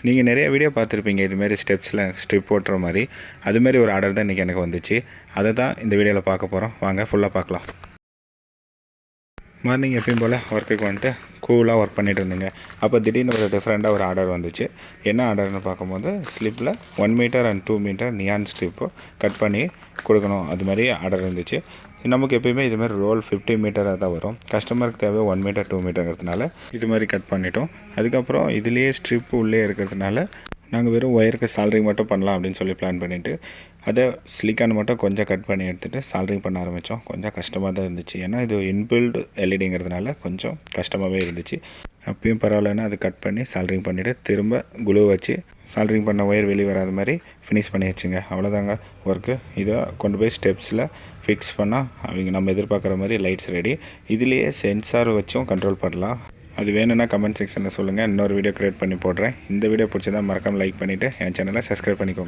நீங்கள் நிறைய வீடியோ பார்த்துருப்பீங்க இதுமாரி ஸ்ட்ரிப் ஓட்டுற மாதிரி. அதுமாரி ஒரு ஆர்டர் தான் இன்றைக்கி எனக்கு வந்துச்சு. அதை தான் இந்த வீடியோவில் பார்க்க போகிறோம். வாங்க ஃபுல்லாக பார்க்கலாம். மார்னிங் எப்பயும் போல் ஒர்க்குக்கு வந்துட்டு கூலாக ஒர்க் பண்ணிகிட்டு இருந்தேங்க. அப்போ திடீர்னு ஒரு டிஃப்ரெண்ட்டாக ஒரு ஆர்டர் வந்துச்சு. என்ன ஆர்டர்னு பார்க்கும்போது ஸ்லிப்பில் 1 metre and 2 metre neon strip cut பண்ணி கொடுக்கணும். அது மாதிரி ஆர்டர் இருந்துச்சு. நமக்கு எப்போயுமே இதுமாதிரி ரோல் 50 மீட்டராக தான் வரும். கஸ்டமருக்கு தேவை 1 மீட்டர் 2 மீட்டருங்கிறதுனால இது மாதிரி கட் பண்ணிட்டோம். அதுக்கப்புறம் இதுலேயே ஸ்ட்ரிப்பு உள்ளே இருக்கிறதுனால நாங்கள் வெறும் ஒயருக்கு சால்ட்ரிங் மட்டும் பண்ணலாம் அப்படின்னு சொல்லி பிளான் பண்ணிவிட்டு அதை சிலிக்கான் மட்டும் கொஞ்சம் கட் பண்ணி எடுத்துகிட்டு சால்ட்ரிங் பண்ண ஆரம்பித்தோம். கொஞ்சம் கஷ்டமாக தான் இருந்துச்சு. ஏன்னா இது இன்பில்டு எல்இடிங்கிறதுனால கொஞ்சம் கஷ்டமாகவே இருந்துச்சு. அப்பயும் பரவாயில்லன்னா அது கட் பண்ணி சால்ட்ரிங் பண்ணிவிட்டு திரும்ப குளூ வச்சு சால்ட்ரிங் பண்ண ஒயர் வெளியே வராத மாதிரி ஃபினிஷ் பண்ணி வச்சுங்க. அவ்வளோதாங்க ஒர்க்கு. இதை கொண்டு போய் ஸ்டெப்ஸில் ஃபிக்ஸ் பண்ணால் அவங்க நம்ம எதிர்பார்க்குற மாதிரி லைட்ஸ் ரெடி. இதுலேயே சென்சார் வச்சும் கண்ட்ரோல் பண்ணலாம். அது வேணும்னா கமெண்ட் செக்ஷனில் சொல்லுங்கள். இன்னொரு வீடியோ க்ரியேட் பண்ணி போடுறேன். இந்த வீடியோ பிடிச்சதா மறக்காமல் லைக் பண்ணிவிட்டு என் சேனலை சப்ஸ்கிரைப் பண்ணிக்கோங்க.